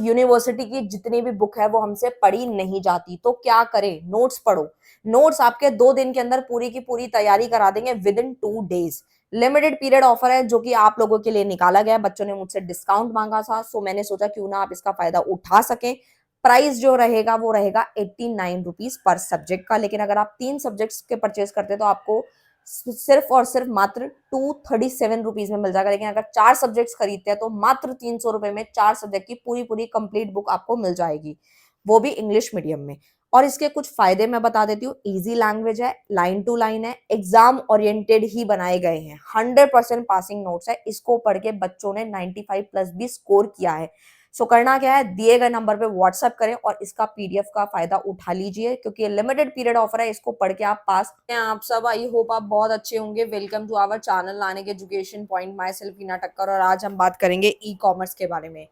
University की जितनी भी बुक है वो हमसे पढ़ी नहीं जाती, तो क्या करें? नोट्स पढ़ो। नोट्स आपके 2 दिन के अंदर पूरी की पूरी तैयारी करा देंगे with in 2 days. Limited period offer है जो कि आप लोगों के लिए निकाला गया है। बच्चों ने मुझसे डिस्काउंट मांगा था, सो मैंने सोचा क्यों ना आप इसका फायदा उठा सकें। प्राइस जो रहेगा वो रहेगा 89 रुपीज पर सब्जेक्ट का, लेकिन अगर आप 3 सब्जेक्ट्स के परचेज करते हैं तो आपको सिर्फ और सिर्फ मात्र 237 रुपीज में मिल जाएगा। लेकिन अगर 4 सब्जेक्ट्स खरीदते हैं तो मात्र 300 रुपए में 4 सब्जेक्ट की पूरी पूरी कंप्लीट बुक आपको मिल जाएगी, वो भी इंग्लिश मीडियम में। और इसके कुछ फायदे मैं बता देती हूँ। इजी लैंग्वेज है, लाइन टू लाइन है, एग्जाम ओरिएंटेड ही बनाए गए हैं, 100% पासिंग नोट्स है। इसको पढ़ के बच्चों ने 95+ भी स्कोर किया है। सो करना क्या है, दिए गए नंबर पे व्हाट्सएप करें और इसका पीडीएफ का फायदा उठा लीजिए, क्योंकि लिमिटेड पीरियड ऑफर है। इसको पढ़ के आप पास हैं। आप सब, आई होप आप बहुत अच्छे होंगे। वेलकम टू आवर चैनल लानिक education point. Myself Heena Takkar, और आज हम बात करेंगे ई कॉमर्स के बारे में।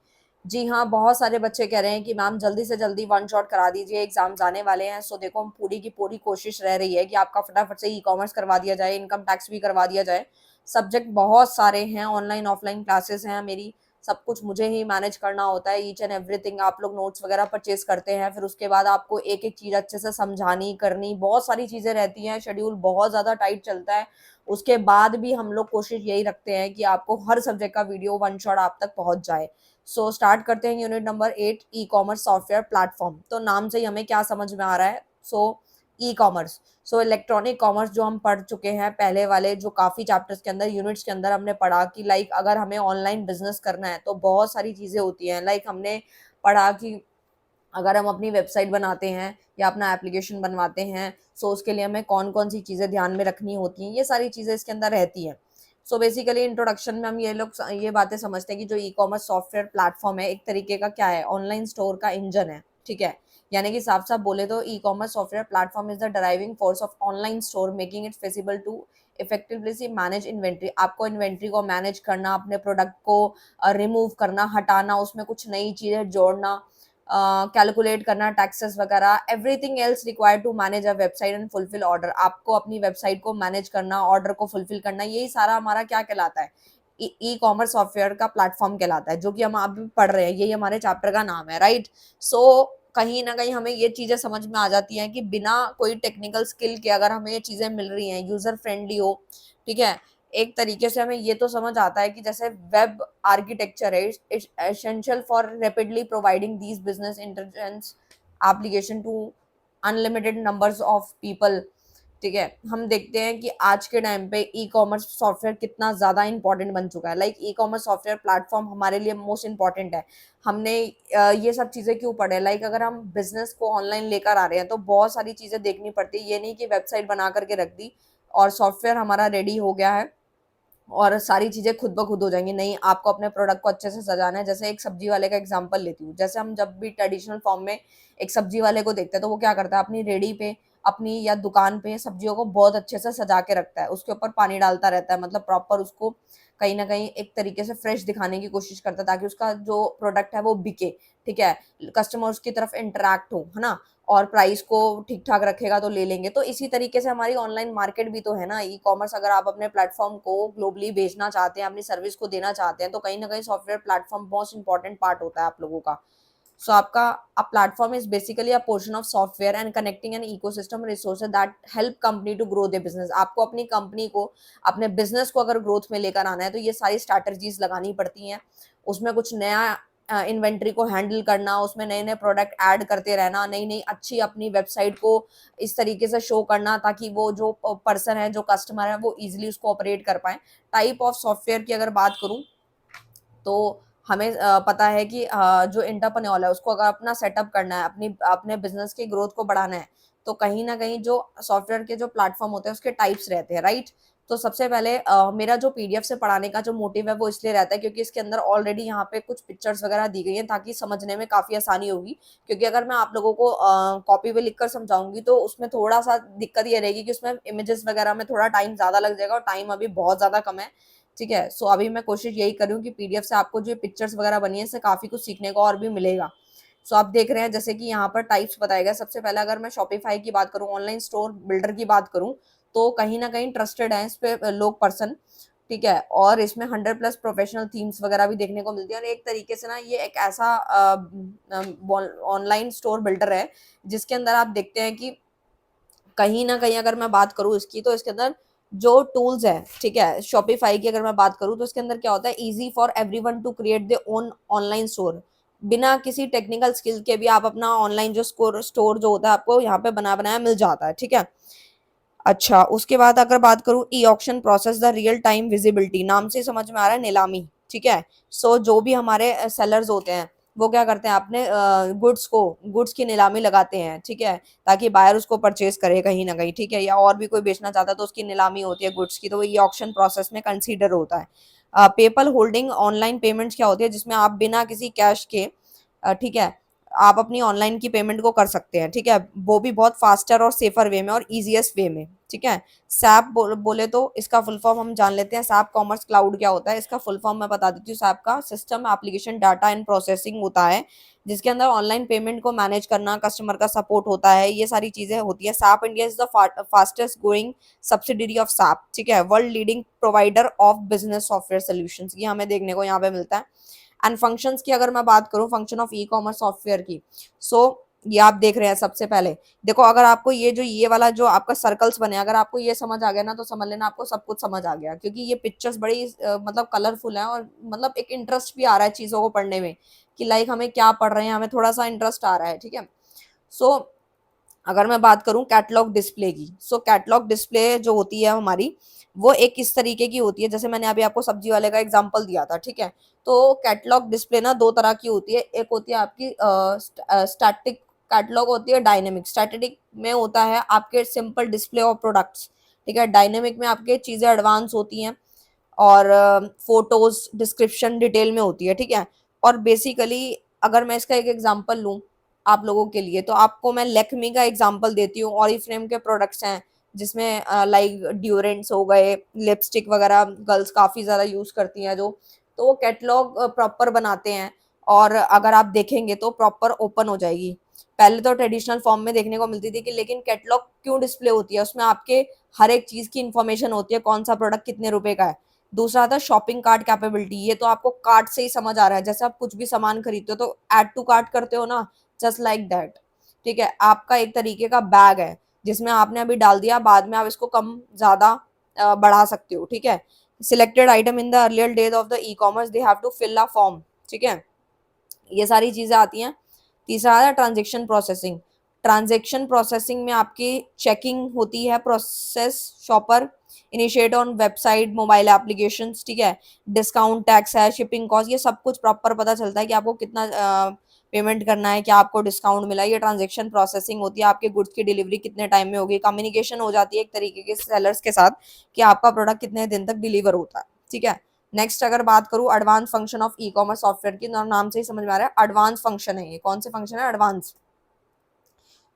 जी हाँ, बहुत सारे बच्चे कह रहे हैं कि मैम जल्दी से जल्दी वन शॉट करा दीजिए, एग्जाम आने वाले हैं। सो देखो, पूरी की पूरी कोशिश रह रही है कि आपका फटाफट से ई कॉमर्स करवा दिया जाए, इनकम टैक्स भी करवा दिया जाए। सब्जेक्ट बहुत सारे हैं, ऑनलाइन ऑफलाइन क्लासेस हैं मेरी, सब कुछ मुझे ही मैनेज करना होता है, ईच एंड एवरीथिंग। आप लोग नोट्स वगैरह परचेज करते हैं, फिर उसके बाद आपको एक एक चीज अच्छे से समझानी करनी, बहुत सारी चीजें रहती हैं, शेड्यूल बहुत ज्यादा टाइट चलता है। उसके बाद भी हम लोग कोशिश यही रखते हैं कि आपको हर सब्जेक्ट का वीडियो वन शॉट आप तक पहुंच जाए। सो स्टार्ट करते हैं यूनिट नंबर 8, ई कॉमर्स सॉफ्टवेयर प्लेटफॉर्म। तो नाम से ही हमें क्या समझ में आ रहा है। So e commerce, so electronic commerce जो हम पढ़ चुके हैं पहले वाले जो काफी चैप्टर्स के अंदर, यूनिट्स के अंदर हमने पढ़ा कि लाइक अगर हमें ऑनलाइन बिजनेस करना है तो बहुत सारी चीजें होती हैं। लाइक हमने पढ़ा कि अगर हम अपनी वेबसाइट बनाते हैं या अपना एप्लीकेशन बनवाते हैं, सो उसके लिए हमें कौन कौन सी चीजें ध्यान में रखनी होती हैं, ये सारी चीजें इसके अंदर रहती हैं। सो बेसिकली इंट्रोडक्शन में हम ये बातें समझते हैं कि जो ई कॉमर्स सॉफ्टवेयर प्लेटफॉर्म है, एक तरीके का क्या है, ऑनलाइन स्टोर का इंजन है। ठीक है, यानी कि साफ साफ बोले तो e commerce software platform is the driving force of online store, making it feasible to effectively manage inventory. आपको इन्वेंट्री को मैनेज करना, अपने प्रोडक्ट को रिमूव करना, हटाना, उसमें कुछ नई चीजें जोड़ना, कैलकुलेट करना, टैक्सेस वगैरह, everything else required to manage a website and fulfil order. आपको अपनी वेबसाइट को मैनेज करना, ऑर्डर को फुलफिल करना, यही सारा हमारा क्या कहलाता है, ई कॉमर्स सॉफ्टवेयर का प्लेटफॉर्म कहलाता है, जो कि हम अभी पढ़ रहे हैं, यही हमारे चैप्टर का नाम है, राइट। सो कहीं ना कहीं हमें ये चीजें समझ में आ जाती हैं कि बिना कोई टेक्निकल स्किल के अगर हमें ये चीजें मिल रही हैं, यूजर फ्रेंडली हो, ठीक है, एक तरीके से हमें ये तो समझ आता है कि जैसे वेब आर्किटेक्चर है, it's essential for rapidly providing these business intelligence application to unlimited numbers of people. ठीक है, हम देखते हैं कि आज के टाइम पे ई कॉमर्स सॉफ्टवेयर कितना ज्यादा इंपॉर्टेंट बन चुका है। लाइक ई कॉमर्स सॉफ्टवेयर प्लेटफॉर्म हमारे लिए मोस्ट इंपॉर्टेंट है। हमने ये सब चीजें क्यों पढ़े, लाइक अगर हम बिजनेस को ऑनलाइन लेकर आ रहे हैं तो बहुत सारी चीजें देखनी पड़ती है। ये नहीं कि वेबसाइट बना करके रख दी और सॉफ्टवेयर हमारा रेडी हो गया है और सारी चीजें खुद ब खुद हो जाएंगी। नहीं, आपको अपने प्रोडक्ट को अच्छे से सजाना है। जैसे एक सब्जी वाले का एग्जांपल लेती हूँ, जैसे हम जब भी ट्रेडिशनल फॉर्म में एक सब्जी वाले को देखते हैं तो वो क्या करता है, अपनी रेडी पे, अपनी या दुकान पे सब्जियों को बहुत अच्छे से सजा के रखता है, उसके ऊपर पानी डालता रहता है, मतलब प्रॉपर उसको कहीं ना कहीं एक तरीके से फ्रेश दिखाने की कोशिश करता है ताकि उसका जो प्रोडक्ट है वो बिके। ठीक है, कस्टमर उसकी तरफ इंटरेक्ट हो, है ना, और प्राइस को ठीक ठाक रखेगा तो ले लेंगे। तो इसी तरीके से हमारी ऑनलाइन मार्केट भी तो है ना, ई कॉमर्स। अगर आप अपने प्लेटफॉर्म को ग्लोबली बेचना चाहते हैं, अपनी सर्विस को देना चाहते हैं, तो कहीं ना कहीं सॉफ्टवेयर प्लेटफॉर्म बहुत इंपॉर्टेंट पार्ट होता है आप लोगों का। सो आपका uh platform is basically a portion of software and connecting an ecosystem resources that help company to grow their business. आपको अपनी कंपनी को, अपने बिजनेस को अगर ग्रोथ में लेकर आना है तो ये सारी स्ट्रैटेजीज लगानी पड़ती हैं। उसमें कुछ नया इन्वेंट्री को हैंडल करना, उसमें नए नए प्रोडक्ट ऐड करते रहना, नई नई अच्छी अपनी वेबसाइट को इस तरीके से शो करना ताकि वो जो पर्सन है, जो कस्टमर है, वो इजिली उसको ऑपरेट कर पाए। टाइप ऑफ सॉफ्टवेयर की अगर बात करूं तो हमें पता है कि जो एंटरप्रेन्योर है उसको अगर अपना सेटअप करना है, अपनी अपने बिजनेस की ग्रोथ को बढ़ाना है, तो कहीं ना कहीं जो सॉफ्टवेयर के जो प्लेटफॉर्म होते हैं उसके टाइप्स रहते हैं, राइट। तो सबसे पहले मेरा जो पीडीएफ से पढ़ाने का जो मोटिव है वो इसलिए रहता है क्योंकि इसके अंदर ऑलरेडी यहाँ पे कुछ पिक्चर्स वगैरह दी गई हैं ताकि समझने में काफी आसानी होगी। क्योंकि अगर मैं आप लोगों को कॉपी पे लिखकर समझाऊंगी तो उसमें थोड़ा सा दिक्कत ये रहेगी कि उसमें इमेजेस वगैरह में थोड़ा टाइम ज्यादा लग जाएगा और टाइम अभी बहुत ज्यादा कम है। ठीक है, सो अभी मैं कोशिश यही करूँ कि पीडीएफ से आपको जो पिक्चर्स वगैरह बनी है इससे काफी कुछ सीखने को और भी मिलेगा। सो आप देख रहे हैं जैसे कि यहाँ पर टाइप्स बताया गया। सबसे पहले अगर मैं शॉपिफाई की बात करूँ, ऑनलाइन स्टोर बिल्डर की बात करूँ, तो कहीं ना कहीं ट्रस्टेड है इस पे लोग, पर्सन। ठीक है, और इसमें 100+ प्रोफेशनल थीम्स वगैरह भी देखने को मिलती है। और एक तरीके से ना ये एक ऐसा ऑनलाइन स्टोर बिल्डर है जिसके अंदर आप देखते हैं कि कहीं ना कहीं अगर मैं बात करूँ इसकी, तो इसके अंदर जो टूल्स है, ठीक है, शॉपिफाई की अगर मैं बात करूँ तो इसके अंदर क्या होता है, easy for everyone to create their own online store. बिना किसी टेक्निकल स्किल के भी आप अपना ऑनलाइन जो स्टोर जो होता है आपको यहाँ पे बना बनाया मिल जाता है, ठीक है। अच्छा, उसके बाद अगर बात करूँ e auction process the real time visibility, नाम से समझ में आ रहा है नीलामी, ठीक है। सो जो भी हमारे सेलर्स होते हैं वो क्या करते हैं, अपने गुड्स की नीलामी लगाते हैं, ठीक है, ताकि बायर उसको परचेज करे कहीं ना कहीं, ठीक है, या और भी कोई बेचना चाहता है तो उसकी नीलामी होती है गुड्स की, तो वो ई ऑक्शन प्रोसेस में कंसीडर होता है। पेपल होल्डिंग ऑनलाइन पेमेंट्स क्या होती है, जिसमें आप बिना किसी कैश के, ठीक है, आप अपनी ऑनलाइन की पेमेंट को कर सकते हैं, ठीक है, वो भी बहुत फास्टर और सेफर वे में और इजीएस्ट वे में, ठीक है। सैप बोले तो इसका फुल फॉर्म हम जान लेते हैं। सैप कॉमर्स क्लाउड क्या होता है, इसका फुल फॉर्म मैं बता देती हूँ। सैप का system application data and processing होता है, जिसके अंदर ऑनलाइन पेमेंट को मैनेज करना, कस्टमर का सपोर्ट होता है, ये सारी चीजें होती है। SAP India is the fastest growing subsidiary of SAP, ठीक है, world leading provider of business software solutions, ये हमें देखने को यहाँ पे मिलता है। एंड फंक्शंस की अगर मैं बात करूं, function of E commerce software की, सो ये आप देख रहे हैं। सबसे पहले देखो, अगर आपको ये वाला जो आपका सर्कल्स बने, अगर आपको ये समझ आ गया ना, तो समझ लेना आपको सब कुछ समझ आ गया, क्योंकि ये पिक्चर्स बड़ी मतलब कलरफुल है, और मतलब एक इंटरेस्ट भी आ रहा है चीजों को पढ़ने में, कि लाइक हमें क्या पढ़ रहे हैं, हमें थोड़ा सा इंटरेस्ट आ रहा है, ठीक है। सो अगर मैं बात करूं कैटलॉग डिस्प्ले की, सो कैटलॉग डिस्प्ले जो होती है हमारी, वो एक इस तरीके की होती है, जैसे मैंने अभी आपको सब्जी वाले का एग्जांपल दिया था, ठीक है। तो कैटलॉग डिस्प्ले ना दो तरह की होती है, एक होती है आपकी स्टैटिक कैटलॉग होती है, डायनेमिक। स्टैटिक में होता है आपके सिंपल डिस्प्ले ऑफ प्रोडक्ट्स, ठीक है। डायनेमिक में आपके चीजें एडवांस होती हैं, और फोटोज डिस्क्रिप्शन डिटेल में होती है, ठीक है। और बेसिकली अगर मैं इसका एक एग्जांपल लूं आप लोगों के लिए, तो आपको मैं लेक्मी का एग्जांपल देती हूँ। ऑरिफ्लेम के प्रोडक्ट्स हैं, जिसमें लाइक ड्यूरेंट्स हो गए, लिपस्टिक वगैरह गर्ल्स काफ़ी ज़्यादा यूज़ करती हैं जो, तो वो कैटलॉग प्रॉपर बनाते हैं, और अगर आप देखेंगे तो प्रॉपर ओपन हो जाएगी। पहले तो ट्रेडिशनल फॉर्म में देखने को मिलती थी कि, लेकिन कैटलॉग क्यों डिस्प्ले होती है, उसमें आपके हर एक चीज़ की इन्फॉर्मेशन होती है, कौन सा प्रोडक्ट कितने रुपए का है। दूसरा आता है शॉपिंग कार्ट कैपेबिलिटी, ये तो आपको कार्ट से ही समझ आ रहा है, जैसे आप कुछ भी सामान खरीदते हो तो ऐड टू कार्ट करते हो ना, जस्ट लाइक दैट, ठीक है। आपका एक तरीके का बैग है जिसमें आपने अभी डाल दिया, बाद में आप इसको कम ज्यादा बढ़ा सकते हो, ठीक है। Selected item in the earlier days of the e commerce they have to fill a form, ठीक है, ये सारी चीजें आती हैं। तीसरा आता है ट्रांजेक्शन प्रोसेसिंग। ट्रांजेक्शन प्रोसेसिंग में आपकी चेकिंग होती है, process shopper initiate on website mobile application, ठीक है। डिस्काउंट टैक्स है, शिपिंग कॉस्ट, ये सब कुछ प्रॉपर पता चलता है कि आपको कितना पेमेंट करना है, क्या आपको डिस्काउंट मिला, ये ट्रांजेक्शन प्रोसेसिंग होती है। आपके गुड्स की डिलीवरी कितने टाइम में होगी, कम्युनिकेशन हो जाती है एक तरीके के सेलर्स के साथ कि आपका प्रोडक्ट कितने दिन तक डिलीवर होता है, ठीक है। नेक्स्ट अगर बात करूं advance function of E commerce software की, नाम से ही समझ में आ रहा है एडवांस फंक्शन है। ये कौन से फंक्शन है एडवांस,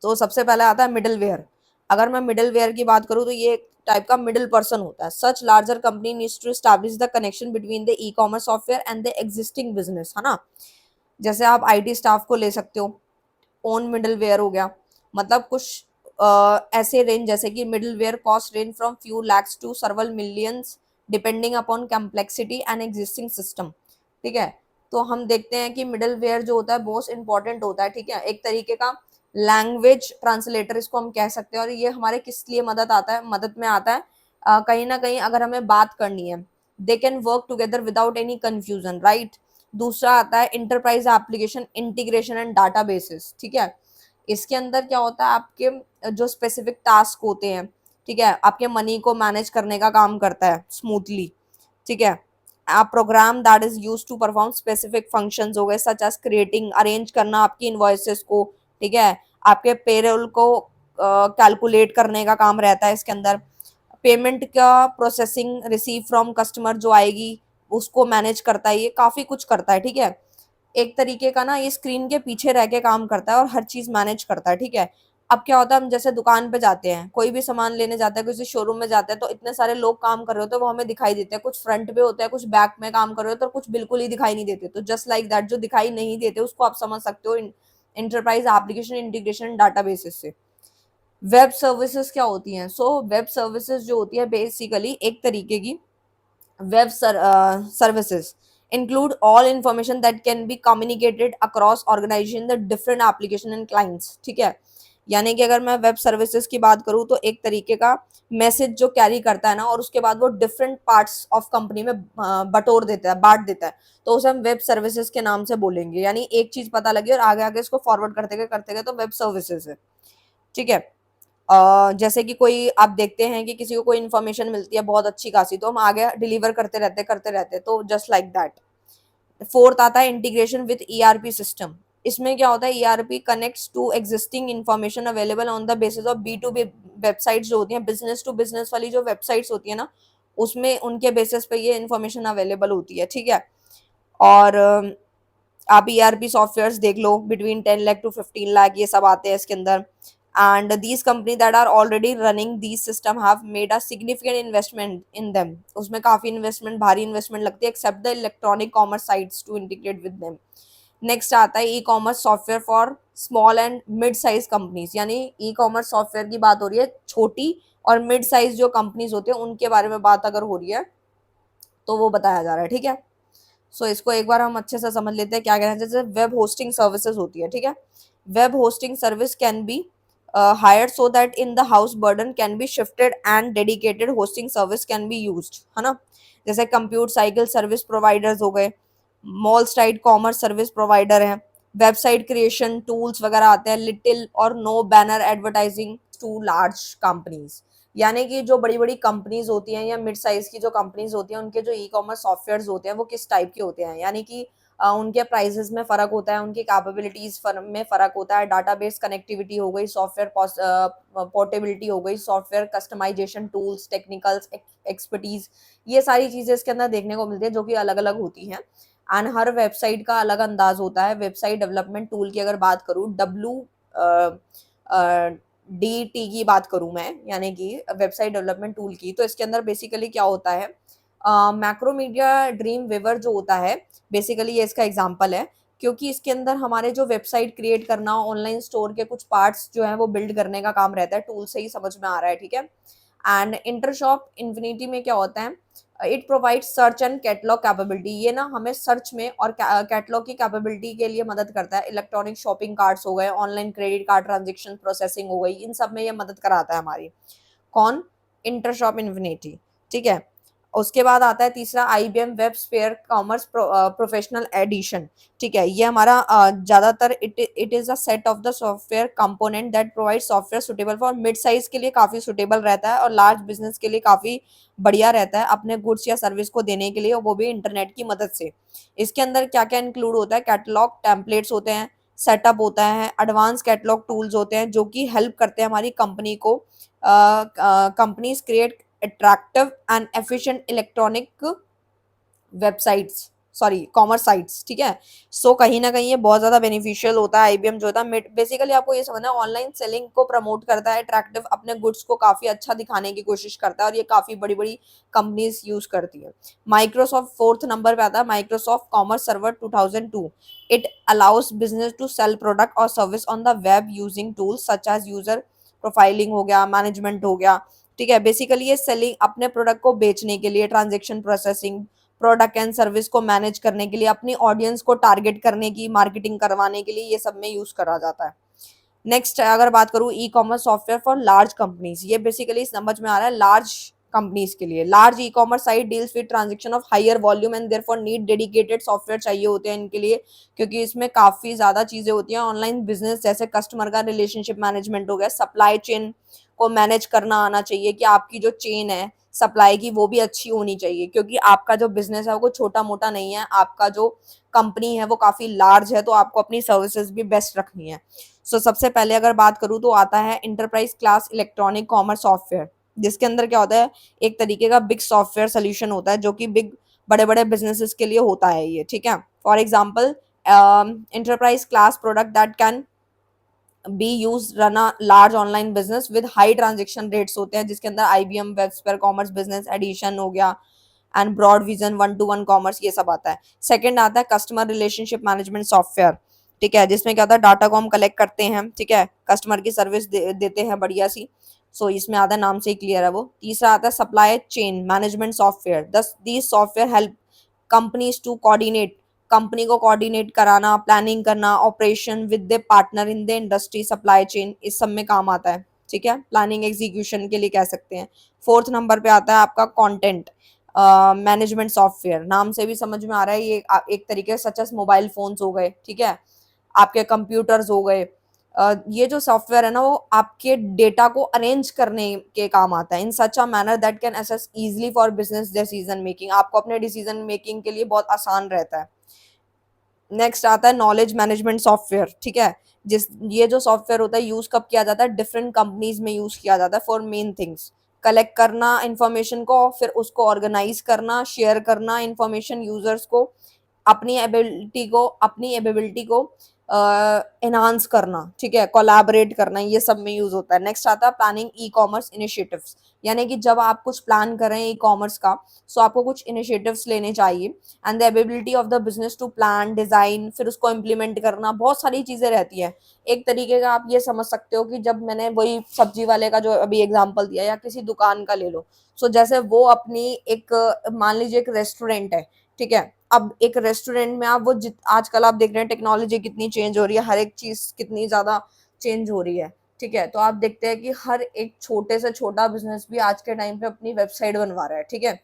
तो सबसे पहले आता है मिडिल वेयर। अगर मैं मिडिल वेयर की बात करूं तो ये एक टाइप का मिडिल पर्सन होता है। Such larger company needs to establish the connection between the e commerce software and the existing business, है ना। जैसे आप आईटी स्टाफ को ले सकते हो, ओन मिडिल वेयर हो गया, मतलब कुछ ऐसे रेंज, जैसे कि middleware cost range from few lakhs to several millions depending upon complexity and existing system, ठीक है। तो हम देखते हैं कि मिडिल वेयर जो होता है बहुत इंपॉर्टेंट होता है, ठीक है, एक तरीके का लैंग्वेज ट्रांसलेटर इसको हम कह सकते हैं। और ये हमारे किस लिए मदद में आता है, कहीं ना कहीं अगर हमें बात करनी है, they can work together without any confusion, right. दूसरा आता है enterprise application integration and databases, ठीक है। इसके अंदर क्या होता है, आपके जो स्पेसिफिक टास्क होते हैं, ठीक है, आपके मनी को मैनेज करने का काम करता है स्मूथली, ठीक है। आप program that is use to perform specific functions हो गए, सच एज क्रिएटिंग अरेंज करना आपकी इनवॉइसेस को, ठीक है, आपके पेरोल को कैलकुलेट करने का काम रहता है इसके अंदर। पेमेंट का प्रोसेसिंग रिसीव फ्रॉम कस्टमर जो आएगी उसको मैनेज करता है, ये काफी कुछ करता है, ठीक है। एक तरीके का ना ये स्क्रीन के पीछे रह के काम करता है और हर चीज मैनेज करता है, ठीक है। अब क्या होता है, हम जैसे दुकान पे जाते हैं, कोई भी सामान लेने जाते हैं, किसी शोरूम में जाते हैं, तो इतने सारे लोग काम कर रहे होते हैं, वो हमें दिखाई देते हैं। कुछ फ्रंट पे होते हैं, कुछ बैक में काम कर रहे होते हैं, और कुछ बिल्कुल ही दिखाई नहीं देते। तो जस्ट लाइक दैट, जो दिखाई नहीं देते उसको आप समझ सकते हो इंटरप्राइज एप्लीकेशन इंटीग्रेशन डाटाबेसेस से। वेब सर्विसेज क्या होती हैं, सो वेब सर्विसेज जो होती है बेसिकली एक तरीके की web services include all information that can be communicated across organization the different application and clients, ठीक है। यानी कि अगर मैं वेब सर्विसेज की बात करूँ तो एक तरीके का मैसेज जो कैरी करता है ना, और उसके बाद वो डिफरेंट पार्ट्स ऑफ कंपनी में बटोर देता है, बांट देता है, तो उसे हम वेब सर्विसेज के नाम से बोलेंगे। यानी एक चीज पता लगी और आगे आगे इसको फॉरवर्ड करते गए तो वेब सर्विसेज है, ठीक है। जैसे कि कोई आप देखते हैं कि किसी को कोई इन्फॉर्मेशन मिलती है बहुत अच्छी खासी, तो हम आगे डिलीवर करते रहते, तो जस्ट लाइक दैट। फोर्थ आता है इंटीग्रेशन विद ईआरपी सिस्टम। इसमें क्या होता है, ERP connects to existing information available on the basis of B to B websites जो होती हैं, बिजनेस टू बिजनेस वाली जो वेबसाइट्स होती है ना, उसमें उनके बेसिस पे ये इन्फॉर्मेशन अवेलेबल होती है, ठीक है। और आप ईआरपी सॉफ्टवेयर्स देख लो, बिटवीन 10 लाख टू 15 लाख ये सब आते हैं इसके अंदर। And these company that are already running these system have made a significant investment in them. उसमें काफी इन्वेस्टमेंट, भारी इन्वेस्टमेंट लगती है, except the electronic commerce sites to integrate with them. Next आता है e commerce software for small and mid size companies. यानी e commerce software की बात हो रही है, छोटी और मिड साइज जो कंपनीज होते हैं उनके बारे में बात अगर हो रही है तो वो बताया जा रहा है, ठीक है। सो इसको एक बार हम अच्छे से समझ लेते हैं क्या कहना है। जैसे वेब होस्टिंग सर्विसेज होती है, ठीक है। Web hosting service can be hired so that in the house burden can be shifted and dedicated hosting service can be used, है ना। जैसे कंप्यूट साइकिल सर्विस प्रोवाइडर्स हो गए, mall straight commerce service provider है, website creation tools वगैरह आते हैं, little और no banner advertising to large companies. यानी कि जो बड़ी बड़ी कंपनीज होती हैं या मिड साइज की जो कंपनीज होती हैं, उनके जो ई कॉमर्स सॉफ्टवेयर होते हैं वो किस टाइप के होते हैं, यानी कि उनके प्राइसेस में फ़र्क होता है, उनकी कैपेबिलिटीज़ में फ़र्क होता है, डाटाबेस कनेक्टिविटी हो गई, सॉफ्टवेयर पोर्टेबिलिटी हो गई, software customisation tools, technicals expertise, ये सारी चीज़ें इसके अंदर देखने को मिलती है जो कि अलग-अलग होती हैं। एंड हर वेबसाइट का अलग अंदाज होता है। वेबसाइट डेवलपमेंट टूल की अगर बात करूँ, DT की बात करूँ मैं, यानी कि वेबसाइट डेवलपमेंट टूल की, तो इसके अंदर बेसिकली क्या होता है, मैक्रोमीडिया ड्रीम वेवर जो होता है, बेसिकली ये इसका एग्जांपल है, क्योंकि इसके अंदर हमारे जो वेबसाइट क्रिएट करना, ऑनलाइन स्टोर के कुछ पार्ट्स जो हैं वो बिल्ड करने का काम रहता है। टूल से ही समझ में आ रहा है, ठीक है। एंड इंटरशॉप इन्फिनिटी में क्या होता है, it provide search and catalogue capability. ये ना हमें सर्च में और कैटलॉग की कैपेबिलिटी के लिए मदद करता है। इलेक्ट्रॉनिक शॉपिंग कार्ड्स हो गए, online credit card transaction processing हो गई, इन सब में ये मदद कराता है हमारी। कौन? इंटरशॉप इन्फिनिटी, ठीक है। उसके बाद आता है तीसरा IBM WebSphere commerce professional edition, ठीक है। ये हमारा ज़्यादातर it is a set of the software component that provide software suitable for mid size के लिए काफ़ी सुटेबल रहता है, और लार्ज बिजनेस के लिए काफ़ी बढ़िया रहता है अपने गुड्स या सर्विस को देने के लिए, और वो भी इंटरनेट की मदद से। इसके अंदर क्या क्या इंक्लूड होता है, कैटलॉग टेम्पलेट्स होते हैं, सेटअप होता है, एडवांस कैटलॉग टूल्स होते हैं जो कि हेल्प करते हैं हमारी कंपनी को, companies create attractive and efficient electronic websites, sorry commerce sites, ठीक है। सो कहीं ना कहीं ये बहुत ज्यादा बेनिफिशियल होता है। आईबीएम जो होता है बेसिकली आपको ये समझना है, ऑनलाइन सेलिंग को प्रमोट करता है, अट्रैक्टिव अपने गुड्स को काफी अच्छा दिखाने की कोशिश करता है, और ये काफी बड़ी बड़ी कंपनीज यूज करती है। माइक्रोसॉफ्ट फोर्थ नंबर पे आता है, Microsoft commerce server 2002। It allows business to sell product और service on the web using tools such as user profiling हो गया, मैनेजमेंट हो गया, ठीक है। बेसिकली ये सेलिंग अपने प्रोडक्ट को बेचने के लिए, transaction processing, product and service को मैनेज करने के लिए, अपनी ऑडियंस को टारगेट करने की, मार्केटिंग करवाने के लिए ये सब में यूज करा जाता है। नेक्स्ट अगर बात करूँ e commerce software for large companies, ये बेसिकली समझ में आ रहा है लार्ज कंपनीज के लिए। Large e commerce site deals with transaction of higher volume and therefore need dedicated software चाहिए होते हैं इनके लिए, क्योंकि इसमें काफी ज्यादा चीजें होती हैं। ऑनलाइन बिजनेस जैसे कस्टमर का रिलेशनशिप मैनेजमेंट हो गया, सप्लाई चेन को मैनेज करना आना चाहिए, कि आपकी जो चेन है सप्लाई की वो भी अच्छी होनी चाहिए, क्योंकि आपका जो बिजनेस है वो छोटा मोटा नहीं है, आपका जो कंपनी है वो काफी लार्ज है, तो आपको अपनी सर्विसेज भी बेस्ट रखनी है। सो सबसे पहले अगर बात करूँ तो आता है enterprise class electronic commerce software, जिसके अंदर क्या होता है, एक तरीके का बिग सॉफ्टवेयर सोल्यूशन होता है जो कि बिग बड़े बड़े बिजनेसेस के लिए होता है ये, ठीक है। For example enterprise class product that can be use run a large online business with high transaction rates होते हैं, जिसके अंदर IBM WebSphere commerce business edition हो गया, and BroadVision, one to one commerce, ये सब आता है। सेकंड आता है कस्टमर रिलेशनशिप मैनेजमेंट सॉफ्टवेयर, ठीक है, जिसमें क्या होता है डाटा को हम कलेक्ट करते हैं, ठीक है, कस्टमर की सर्विस देते हैं बढ़िया सी। सो इसमें आता है, नाम से ही क्लियर है वो। तीसरा आता है supply chain management software. Thus these software help companies to coordinate, company को कोऑर्डिनेट कराना, प्लानिंग करना, operation with the partner in the industry, supply chain, इस सब में काम आता है। ठीक है, प्लानिंग एग्जीक्यूशन के लिए कह सकते हैं। फोर्थ नंबर पे आता है आपका कंटेंट मैनेजमेंट सॉफ्टवेयर। नाम से भी समझ में आ रहा है ये एक तरीके से सच एस मोबाइल फोन्स हो गए, ठीक है, आपके कंप्यूटर्स हो गए। ये जो सॉफ्टवेयर है ना वो आपके डेटा को अरेंज करने के काम आता है in such a manner that can assess easily for business decision making. आपको अपने डिसीजन मेकिंग के लिए बहुत आसान रहता है। नेक्स्ट आता है नॉलेज मैनेजमेंट सॉफ्टवेयर। ठीक है, जिस ये जो सॉफ्टवेयर होता है यूज कब किया जाता है, डिफरेंट कंपनीज में यूज किया जाता है फॉर मेन थिंग्स, कलेक्ट करना इंफॉर्मेशन को, फिर उसको ऑर्गेनाइज करना, शेयर करना इंफॉर्मेशन यूजर्स को, अपनी एबिलिटी को एनहांस करना, ठीक है, कोलैबोरेट करना, ये सब में यूज होता है। नेक्स्ट आता है प्लानिंग ई कॉमर्स इनिशिएटिव्स, यानी कि जब आप कुछ प्लान कर रहे हैं ई कॉमर्स का, सो आपको कुछ इनिशिएटिव्स लेने चाहिए। And the ability of the business to plan design, फिर उसको इम्प्लीमेंट करना, बहुत सारी चीजें रहती है। एक तरीके का आप ये समझ सकते हो कि जब मैंने वही सब्जी वाले का जो अभी एग्जांपल दिया या किसी दुकान का ले लो, सो जैसे वो अपनी एक, मान लीजिए एक रेस्टोरेंट है, ठीक है, अब एक रेस्टोरेंट में आप वो आजकल आप देख रहे हैं टेक्नोलॉजी कितनी चेंज हो रही है, हर एक चीज कितनी ज्यादा चेंज हो रही है। ठीक है, तो आप देखते हैं कि हर एक छोटे से छोटा बिजनेस भी आज के टाइम पे अपनी वेबसाइट बनवा रहा है, ठीक है,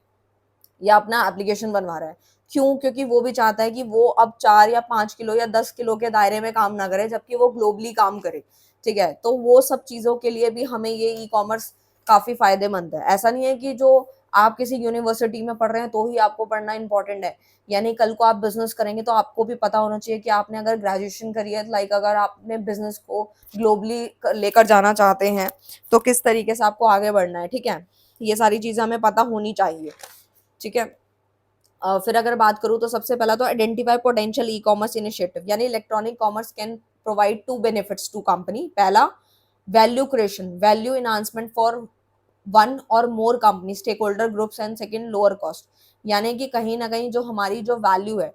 या अपना एप्लीकेशन बनवा रहा है। क्यों? क्योंकि वो भी चाहता है कि वो अब 4 या 5 किलो या 10 किलो के दायरे में काम ना करे, जबकि वो ग्लोबली काम करे। ठीक है, तो वो सब चीजों के लिए भी हमें ये ई कॉमर्स काफी फायदेमंद है। ऐसा नहीं है कि जो आप किसी यूनिवर्सिटी में पढ़ रहे हैं तो ही आपको पढ़ना इंपॉर्टेंट है, यानी कल को आप बिजनेस करेंगे तो आपको भी पता होना चाहिए कि आपने अगर ग्रेजुएशन करी है, लाइक अगर आपने बिजनेस को ग्लोबली लेकर जाना चाहते हैं तो किस तरीके से आपको आगे बढ़ना है। ठीक है, ये सारी चीजें हमें पता होनी चाहिए। ठीक है, फिर अगर बात करूँ तो सबसे पहला तो identify potential e commerce initiative, यानी electronic commerce can provide two benefits to company. पहला value creation, value enhancement for one और more company stakeholder groups, and second lower cost, यानी कि कहीं ना कहीं जो हमारी जो वैल्यू है,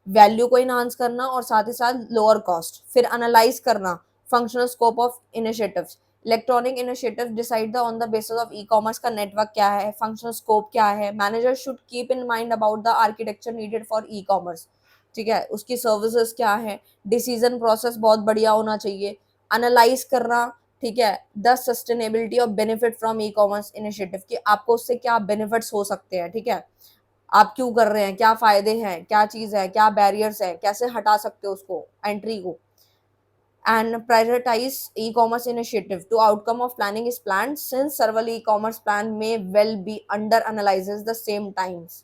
वैल्यू को इनहांस करना और साथ ही साथ लोअर कॉस्ट। फिर एनालाइज करना functional scope of initiatives, electronic initiative decide the on the basis of e commerce का नेटवर्क क्या है, फंक्शनल स्कोप क्या है। Manager should keep in mind about the architecture needed for e commerce, ठीक है, उसकी सर्विसेज क्या है, डिसीजन प्रोसेस बहुत बढ़िया होना चाहिए। एनालाइज करना, ठीक है, the sustainability of benefit from E commerce initiative, कि आपको उससे क्या बेनिफिट्स हो सकते हैं, ठीक है, आप क्यों कर रहे हैं, क्या फायदे हैं, क्या चीज है, क्या बैरियर्स है, कैसे हटा सकते हो उसको, एंट्री को। And prioritize e-commerce initiative to outcome of planning is planned, since several e-commerce plan may well be under analysis the same times।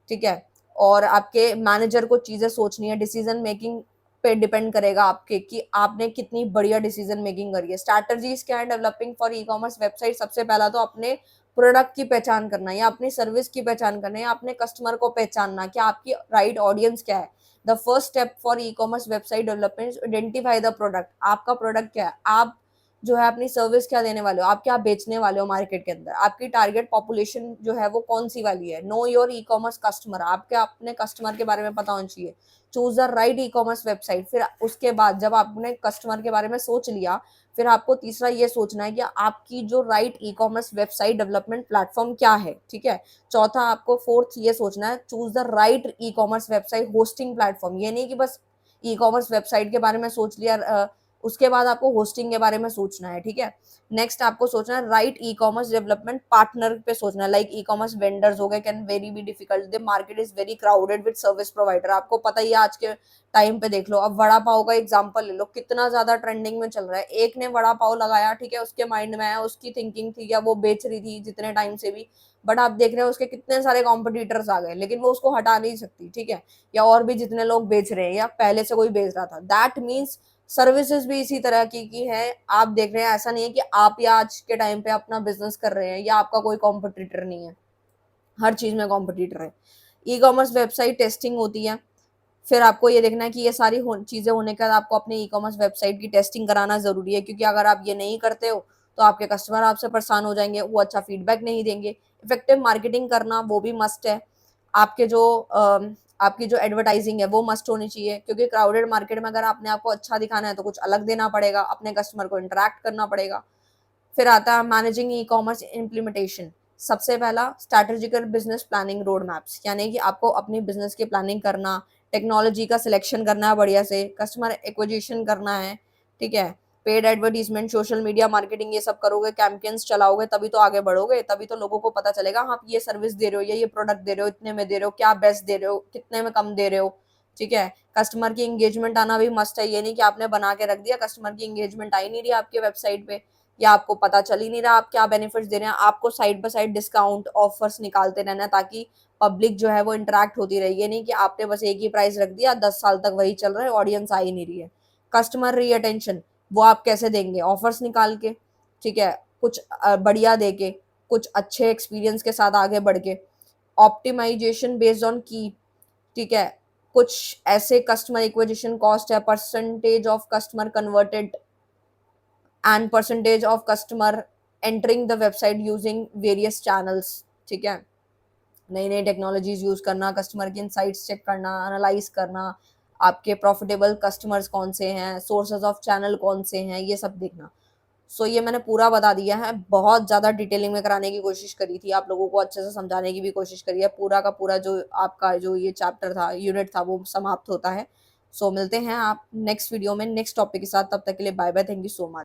ठीक है, और आपके मैनेजर को चीजें सोचनी है, डिसीजन मेकिंग पे डिपेंड करेगा आपके कि आपने कितनी बढ़िया डिसीजन मेकिंग करी है। स्ट्रैटेजीज क्या है developing for e commerce website, सबसे पहला तो अपने प्रोडक्ट की पहचान करना या अपनी सर्विस की पहचान करना या अपने कस्टमर को पहचानना कि आपकी राइट ऑडियंस क्या है। The first step for e commerce website development, identify the product, आपका प्रोडक्ट क्या है, आप जो है अपनी सर्विस क्या देने वाले हो, आप क्या बेचने वाले हो मार्केट के अंदर, आपकी टारगेट पॉपुलेशन जो है वो कौन सी वाली है। Know your e commerce customer, आपके अपने कस्टमर के बारे में पता होना चाहिए। Choose the right e commerce website, फिर उसके बाद जब आपने कस्टमर के बारे में सोच लिया, फिर आपको तीसरा ये सोचना है कि आपकी जो right e commerce website development platform क्या है। ठीक है, चौथा आपको फोर्थ ये सोचना है, choose the right e commerce website hosting platform, ये नहीं कि बस ई कॉमर्स वेबसाइट के बारे में सोच लिया, उसके बाद आपको होस्टिंग के बारे में सोचना है। ठीक है, नेक्स्ट आपको सोचना है right e commerce development partner पे सोचना है, लाइक ई कॉमर्स वेंडर्स हो गए can very be difficult, the market is very crowded with service provider. आपको पता ही है आज के टाइम पे देख लो, अब वड़ा पाव का एग्जांपल ले लो, कितना ज्यादा ट्रेंडिंग में चल रहा है। एक ने वड़ा पाव लगाया, ठीक है, उसके माइंड में आया, उसकी थिंकिंग थी या वो बेच रही थी जितने टाइम से भी, बट आप देख रहे हो उसके कितने सारे कॉम्पिटिटर्स आ गए, लेकिन वो उसको हटा नहीं सकती। ठीक है, या और भी जितने लोग बेच रहे हैं या पहले से कोई बेच रहा था, दैट मीन्स सर्विसेज भी इसी तरह की है। आप देख रहे हैं, ऐसा नहीं है कि आप या आज के टाइम पे अपना बिजनेस कर रहे हैं या आपका कोई कॉम्पिटिटर नहीं है, हर चीज में कॉम्पिटिटर है। ई कॉमर्स वेबसाइट टेस्टिंग होती है, फिर आपको ये देखना है कि ये सारी चीजें होने के बाद आपको अपने ई कॉमर्स वेबसाइट की टेस्टिंग कराना जरूरी है, क्योंकि अगर आप ये नहीं करते हो तो आपके कस्टमर आपसे परेशान हो जाएंगे, वो अच्छा फीडबैक नहीं देंगे। इफेक्टिव मार्केटिंग करना वो भी मस्ट है। आपके जो आपकी जो एडवर्टाइजिंग है वो मस्ट होनी चाहिए, क्योंकि क्राउडेड मार्केट में अगर आपने आपको अच्छा दिखाना है तो कुछ अलग देना पड़ेगा, अपने कस्टमर को इंटरेक्ट करना पड़ेगा। फिर आता है मैनेजिंग ई कॉमर्स इम्प्लीमेंटेशन। सबसे पहला strategical business planning road maps, यानी कि आपको अपनी बिजनेस की प्लानिंग करना, टेक्नोलॉजी का सिलेक्शन करना है बढ़िया से, कस्टमर एक्विजिशन करना है, ठीक है, paid advertisement, social media marketing, ये सब करोगे, कैंपेन्स चलाओगे, तभी तो आगे बढ़ोगे, तभी तो लोगों को पता चलेगा हाँ, आप ये सर्विस दे रहे हो, ये प्रोडक्ट दे रहे हो, इतने में दे रहे हो, क्या बेस्ट दे रहे हो, कितने में कम दे रहे हो, ठीक है। कस्टमर की एंगेजमेंट आना भी मस्ट है, ये नहीं कि आपने बना के रख दिया, कस्टमर की एंगेजमेंट आई नहीं रही आपके वेबसाइट पे, या आपको पता चल ही नहीं रहा आप क्या बेनिफिट्स दे रहे हैं। आपको side by side discount offers निकालते रहना है, ताकि पब्लिक जो है वो इंटरेक्ट होती रही। ये नहीं कि आपने बस एक ही प्राइस रख दिया, 10 साल तक वही चल रहा है, ऑडियंस आ ही नहीं रही है। कस्टमर री अटेंशन, वो आप कैसे देंगे, ऑफर्स निकाल के, ठीक है, कुछ बढ़िया दे के, कुछ अच्छे एक्सपीरियंस के साथ आगे बढ़ के, ऑप्टिमाइजेशन बेस्ड ऑन की, ठीक है, कुछ ऐसे कस्टमर एक्विजिशन कॉस्ट है, percentage of customer converted and percentage of customer entering the website using various channels, ठीक है। नई नई टेक्नोलॉजीज यूज करना, कस्टमर की इनसाइट्स चेक करना, एनालाइज करना, आपके प्रॉफिटेबल कस्टमर्स कौन से हैं, सोर्सेज ऑफ चैनल कौन से हैं, ये सब देखना। सो ये मैंने पूरा बता दिया है, बहुत ज़्यादा डिटेलिंग में कराने की कोशिश करी थी, आप लोगों को अच्छे से समझाने की भी कोशिश करी है। पूरा का पूरा जो आपका जो ये चैप्टर था, यूनिट था, वो समाप्त होता है। सो मिलते हैं आप नेक्स्ट वीडियो में नेक्स्ट टॉपिक के साथ, तब तक के लिए bye bye, thank you so much.